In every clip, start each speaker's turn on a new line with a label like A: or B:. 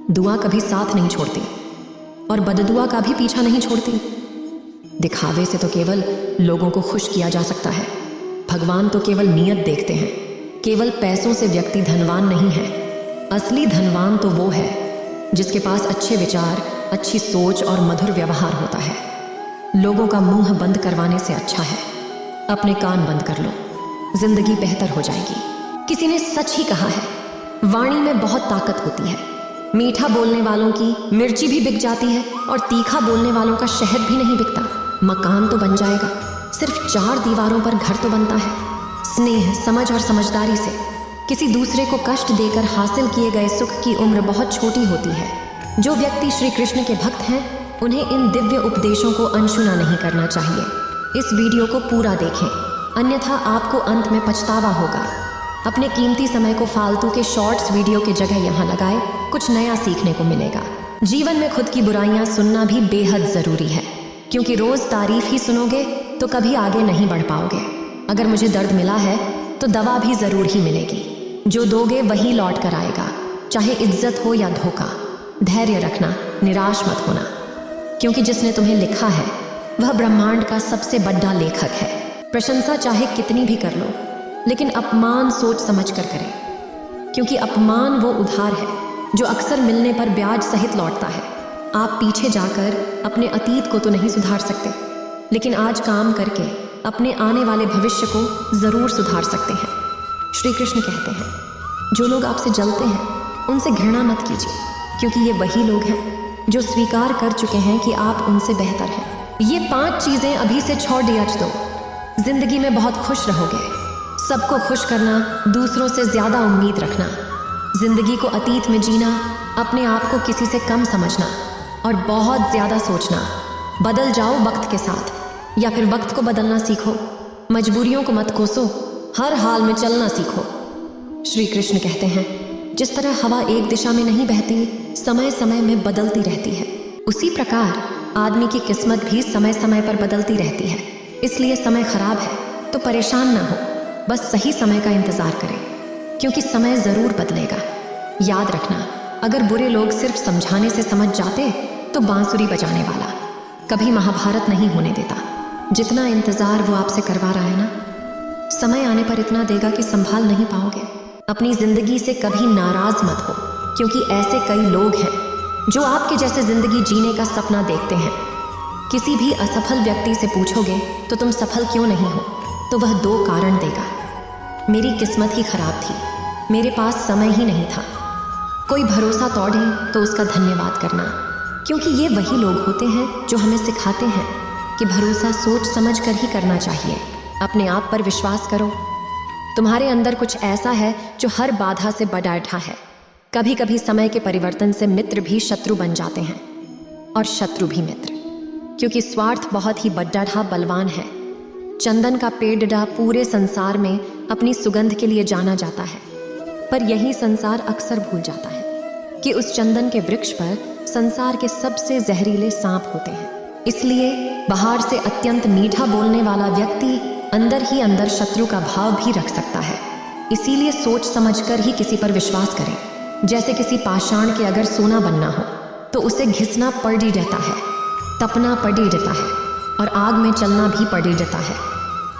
A: दुआ कभी साथ नहीं छोड़ती और बददुआ का भी पीछा नहीं छोड़ती। दिखावे से तो केवल लोगों को खुश किया जा सकता है। भगवान तो केवल नीयत देखते हैं। केवल पैसों से व्यक्ति धनवान नहीं है। असली धनवान तो वो है जिसके पास अच्छे विचार, अच्छी सोच और मधुर व्यवहार होता है। लोगों का मुंह बंद करवाने से अच्छा है अपने कान बंद कर लो, जिंदगी बेहतर हो जाएगी। किसी ने सच ही कहा है, वाणी में बहुत ताकत होती है। मीठा बोलने वालों की मिर्ची भी बिक जाती है और तीखा बोलने वालों का शहद भी नहीं बिकता। मकान तो बन जाएगा, सिर्फ 4 दीवारों पर घर तो बनता है। स्नेह, समझ और समझदारी से किसी दूसरे को कष्ट देकर हासिल किए गए सुख की उम्र बहुत छोटी होती है। जो व्यक्ति श्री कृष्ण के भक्त हैं, उन्हें इन दिव्य उपदेशों को अनसुना नहीं करना चाहिए। इस वीडियो को पूरा देखें, अन्यथा आपको अंत में पछतावा होगा। अपने कीमती समय को फालतू के शॉर्ट्स वीडियो के जगह यहाँ लगाए, कुछ नया सीखने को मिलेगा। जीवन में खुद की बुराइयां सुनना भी बेहद जरूरी है, क्योंकि रोज तारीफ ही सुनोगे तो कभी आगे नहीं बढ़ पाओगे। अगर मुझे दर्द मिला है तो दवा भी जरूर ही मिलेगी। जो दोगे वही लौट कर आएगा, चाहे इज्जत हो या धोखा। धैर्य रखना, निराश मत होना, क्योंकि जिसने तुम्हें लिखा है वह ब्रह्मांड का सबसे बड़ा लेखक है। प्रशंसा चाहे कितनी भी कर लो, लेकिन अपमान सोच समझ कर करें, क्योंकि अपमान वो उधार है जो अक्सर मिलने पर ब्याज सहित लौटता है। आप पीछे जाकर अपने अतीत को तो नहीं सुधार सकते, लेकिन आज काम करके अपने आने वाले भविष्य को जरूर सुधार सकते हैं। श्री कृष्ण कहते हैं, जो लोग आपसे जलते हैं उनसे घृणा मत कीजिए, क्योंकि ये वही लोग हैं जो स्वीकार कर चुके हैं कि आप उनसे बेहतर हैं। ये 5 चीजें अभी से छोड़ दिया दो, जिंदगी में बहुत खुश रहोगे। सबको खुश करना, दूसरों से ज्यादा उम्मीद रखना, जिंदगी को अतीत में जीना, अपने आप को किसी से कम समझना और बहुत ज्यादा सोचना। बदल जाओ वक्त के साथ, या फिर वक्त को बदलना सीखो। मजबूरियों को मत कोसो, हर हाल में चलना सीखो। श्री कृष्ण कहते हैं, जिस तरह हवा एक दिशा में नहीं बहती, समय समय में बदलती रहती है, उसी प्रकार आदमी की किस्मत भी समय समय पर बदलती रहती है। इसलिए समय खराब है तो परेशान ना हो, बस सही समय का इंतजार करें, क्योंकि समय जरूर बदलेगा। याद रखना, अगर बुरे लोग सिर्फ समझाने से समझ जाते तो बांसुरी बजाने वाला कभी महाभारत नहीं होने देता। जितना इंतजार वो आपसे करवा रहा है ना, समय आने पर इतना देगा कि संभाल नहीं पाओगे। अपनी जिंदगी से कभी नाराज मत हो, क्योंकि ऐसे कई लोग हैं जो आपके जैसे जिंदगी जीने का सपना देखते हैं। किसी भी असफल व्यक्ति से पूछोगे तो तुम सफल क्यों नहीं हो, तो वह 2 कारण देगा। मेरी किस्मत ही खराब थी, मेरे पास समय ही नहीं था। कोई भरोसा तोड़े तो उसका धन्यवाद करना, क्योंकि ये वही लोग होते हैं जो हमें सिखाते हैं कि भरोसा सोच समझ कर ही करना चाहिए। अपने आप पर विश्वास करो। तुम्हारे अंदर कुछ ऐसा है जो हर बाधा से बढ़ा है। कभी कभी समय के परिवर्तन से मित्र भी शत्रु बन जाते हैं और शत्रु भी मित्र, क्योंकि स्वार्थ बहुत ही बड़ा बलवान है। चंदन का पेड़ पूरे संसार में अपनी सुगंध के लिए जाना जाता है, पर यही संसार अक्सर भूल जाता है कि उस चंदन के वृक्ष पर संसार के सबसे जहरीले सांप होते हैं। इसलिए बाहर से अत्यंत मीठा बोलने वाला व्यक्ति अंदर ही अंदर शत्रु का भाव भी रख सकता है। इसीलिए सोच समझकर ही किसी पर विश्वास करें। जैसे किसी पाषाण के अगर सोना बनना हो तो उसे घिसना पड़ ही रहता है, तपना पड़ ही रहता है और आग में चलना भी पड़ ही रहता है।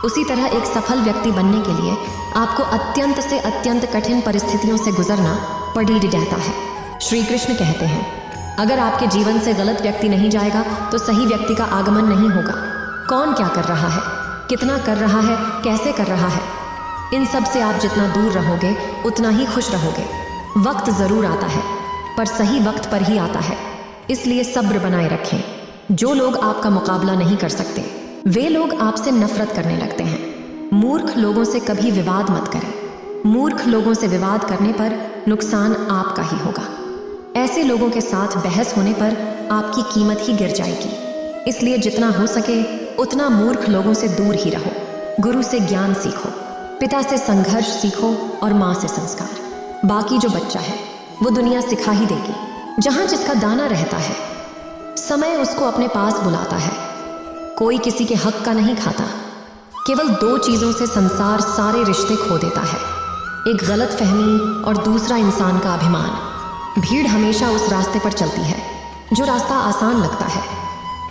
A: उसी तरह एक सफल व्यक्ति बनने के लिए आपको अत्यंत से अत्यंत कठिन परिस्थितियों से गुजरना पड़ ही रहता है। श्री कृष्ण कहते हैं, अगर आपके जीवन से गलत व्यक्ति नहीं जाएगा तो सही व्यक्ति का आगमन नहीं होगा। कौन क्या कर रहा है, कितना कर रहा है, कैसे कर रहा है, इन सब से आप जितना दूर रहोगे उतना ही खुश रहोगे। वक्त जरूर आता है, पर सही वक्त पर ही आता है। इसलिए सब्र बनाए रखें। जो लोग आपका मुकाबला नहीं कर सकते, वे लोग आपसे नफरत करने लगते हैं। मूर्ख लोगों से कभी विवाद मत करें। मूर्ख लोगों से विवाद करने पर नुकसान आपका ही होगा। ऐसे लोगों के साथ बहस होने पर आपकी कीमत ही गिर जाएगी। इसलिए जितना हो सके उतना मूर्ख लोगों से दूर ही रहो। गुरु से ज्ञान सीखो, पिता से संघर्ष सीखो और माँ से संस्कार। बाकी जो बच्चा है वो दुनिया सिखा ही देगी। जहाँ जिसका दाना रहता है, समय उसको अपने पास बुलाता है। कोई किसी के हक का नहीं खाता। केवल 2 चीज़ों से संसार सारे रिश्ते खो देता है, एक गलत फहमी और दूसरा इंसान का अभिमान। भीड़ हमेशा उस रास्ते पर चलती है जो रास्ता आसान लगता है,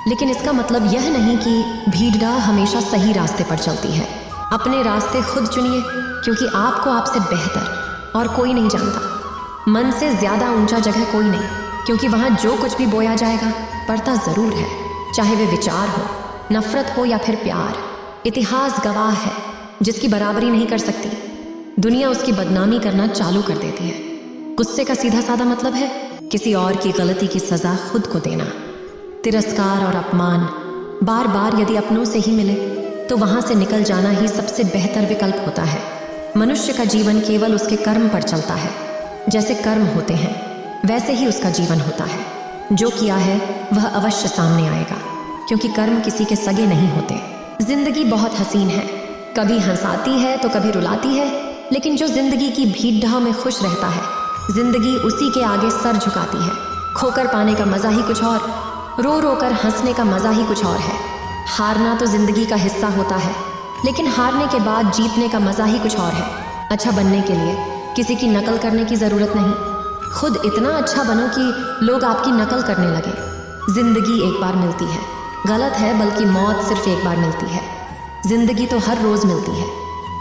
A: लेकिन इसका मतलब यह नहीं कि भीड़ हमेशा सही रास्ते पर चलती है। अपने रास्ते खुद चुनिए, क्योंकि आपको आपसे बेहतर और कोई नहीं जानता। मन से ज्यादा ऊंचा जगह कोई नहीं, क्योंकि वहां जो कुछ भी बोया जाएगा पड़ता जरूर है, चाहे वे विचार हो, नफरत हो या फिर प्यार। इतिहास गवाह है, जिसकी बराबरी नहीं कर सकती दुनिया उसकी बदनामी करना चालू कर देती है। गुस्से का सीधा साधा मतलब है किसी और की गलती की सजा खुद को देना। तिरस्कार और अपमान बार बार यदि अपनों से ही मिले तो वहां से निकल जाना ही सबसे बेहतर विकल्प होता है। मनुष्य का जीवन केवल उसके कर्म पर चलता है। जैसे कर्म होते हैं वैसे ही उसका जीवन होता है। जो किया है वह अवश्य सामने आएगा, क्योंकि कर्म किसी के सगे नहीं होते। जिंदगी बहुत हसीन है, कभी हंसाती है तो कभी रुलाती है, लेकिन जो जिंदगी की भीड़ में खुश रहता है जिंदगी उसी के आगे सर झुकाती है। खोकर पाने का मजा ही कुछ और, रो रो कर हंसने का मजा ही कुछ और है। हारना तो जिंदगी का हिस्सा होता है, लेकिन हारने के बाद जीतने का मजा ही कुछ और है। अच्छा बनने के लिए किसी की नकल करने की जरूरत नहीं, खुद इतना अच्छा बनो कि लोग आपकी नकल करने लगे। जिंदगी एक बार मिलती है, गलत है बल्कि मौत सिर्फ एक बार मिलती है। जिंदगी तो हर रोज मिलती है।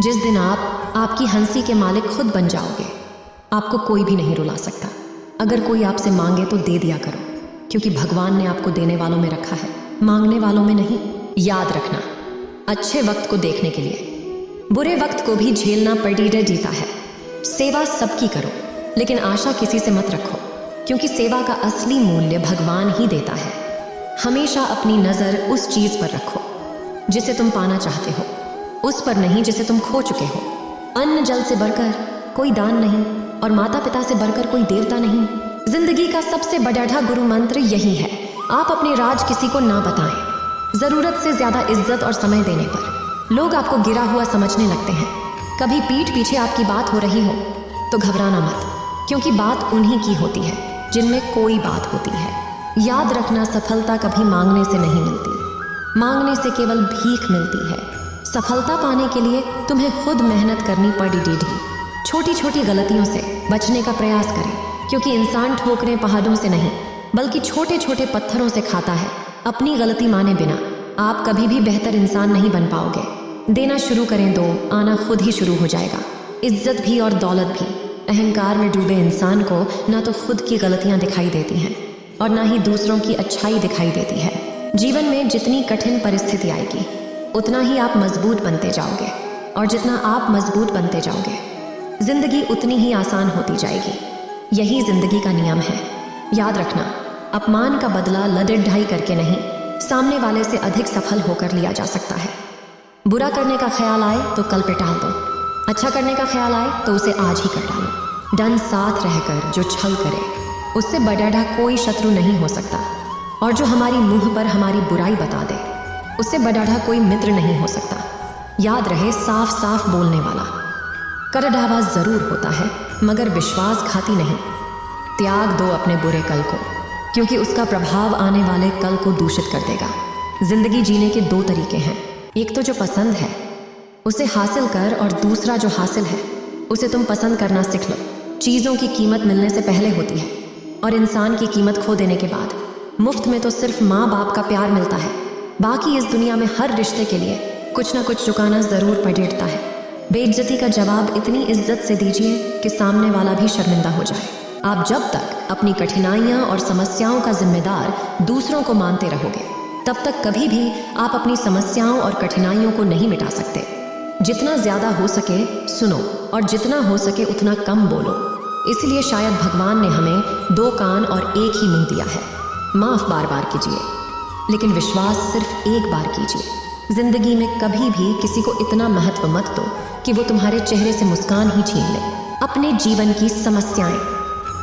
A: जिस दिन आप आपकी हंसी के मालिक खुद बन जाओगे, आपको कोई भी नहीं रुला सकता। अगर कोई आपसे मांगे तो दे दिया करो, क्योंकि भगवान ने आपको देने वालों में रखा है, मांगने वालों में नहीं। याद रखना, अच्छे वक्त को देखने के लिए बुरे वक्त को भी झेलना पड़ीडे जीता है। सेवा सबकी करो, लेकिन आशा किसी से मत रखो, क्योंकि सेवा का असली मूल्य भगवान ही देता है। हमेशा अपनी नजर उस चीज पर रखो जिसे तुम पाना चाहते हो, उस पर नहीं जिसे तुम खो चुके हो। अन्न जल से बढ़कर कोई दान नहीं, और माता पिता से बढ़कर कोई देवता नहीं। जिंदगी का सबसे बड़ा गुरु मंत्र यही है, आप अपने राज किसी को ना बताएं। जरूरत से ज्यादा इज्जत और समय देने पर लोग आपको गिरा हुआ समझने लगते हैं। कभी पीठ पीछे आपकी बात हो रही हो तो घबराना मत, क्योंकि बात उन्हीं की होती है जिनमें कोई बात होती है। याद रखना, सफलता कभी मांगने से नहीं मिलती, मांगने से केवल भीख मिलती है। सफलता पाने के लिए तुम्हें खुद मेहनत करनी पड़ेगी। छोटी छोटी गलतियों से बचने का प्रयास करें, क्योंकि इंसान ठोकरें पहाड़ों से नहीं बल्कि छोटे छोटे पत्थरों से खाता है। अपनी गलती माने बिना आप कभी भी बेहतर इंसान नहीं बन पाओगे। देना शुरू करें दो, आना खुद ही शुरू हो जाएगा। इज्जत भी और दौलत भी। अहंकार में डूबे इंसान को ना तो खुद की गलतियां दिखाई देती हैं और ना ही दूसरों की अच्छाई दिखाई देती है। जीवन में जितनी कठिन परिस्थिति आएगी उतना ही आप मजबूत बनते जाओगे, और जितना आप मजबूत बनते जाओगे जिंदगी उतनी ही आसान होती जाएगी। यही जिंदगी का नियम है। याद रखना, अपमान का बदला लड़ाई ढाई करके नहीं, सामने वाले से अधिक सफल होकर लिया जा सकता है। बुरा करने का ख्याल आए तो कल पे टाल दो, अच्छा करने का ख्याल आए तो उसे आज ही कर डालो। डन साथ रहकर जो छल करे उससे बड़ा कोई शत्रु नहीं हो सकता, और जो हमारी मुंह पर हमारी बुराई बता दे उससे बड़ा कोई मित्र नहीं हो सकता। याद रहे, साफ साफ बोलने वाला करडावा जरूर होता है, मगर विश्वासघाती नहीं। त्याग दो अपने बुरे कल को, क्योंकि उसका प्रभाव आने वाले कल को दूषित कर देगा। जिंदगी जीने के दो तरीके हैं, एक तो जो पसंद है उसे हासिल कर, और दूसरा जो हासिल है उसे तुम पसंद करना सीख लो। चीज़ों की कीमत मिलने से पहले होती है, और इंसान की कीमत खो देने के बाद। मुफ्त में तो सिर्फ माँ बाप का प्यार मिलता है, बाकी इस दुनिया में हर रिश्ते के लिए कुछ ना कुछ चुकाना जरूर पड़ता है। बेइज्जती का जवाब इतनी इज्जत से दीजिए कि सामने वाला भी शर्मिंदा हो जाए। आप जब तक अपनी कठिनाइयां और समस्याओं का जिम्मेदार दूसरों को मानते रहोगे, तब तक कभी भी आप अपनी समस्याओं और कठिनाइयों को नहीं मिटा सकते। जितना ज्यादा हो सके सुनो, और जितना हो सके उतना कम बोलो। इसलिए शायद भगवान ने हमें दो कान और एक ही मुंह दिया है। माफ बार बार कीजिए, लेकिन विश्वास सिर्फ एक बार कीजिए। जिंदगी में कभी भी किसी को इतना महत्व मत दो कि वो तुम्हारे चेहरे से मुस्कान ही छीन ले। अपने जीवन की समस्याएं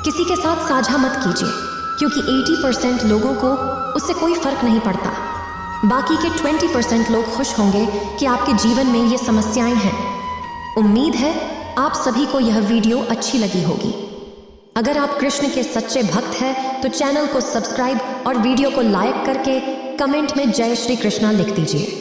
A: किसी के साथ साझा मत कीजिए, क्योंकि 80% लोगों को उससे कोई फर्क नहीं पड़ता। बाकी के 20% लोग खुश होंगे कि आपके जीवन में ये समस्याएं हैं। उम्मीद है आप सभी को यह वीडियो अच्छी लगी होगी। अगर आप कृष्ण के सच्चे भक्त हैं तो चैनल को सब्सक्राइब और वीडियो को लाइक करके कमेंट में जय श्री कृष्णा लिख दीजिए।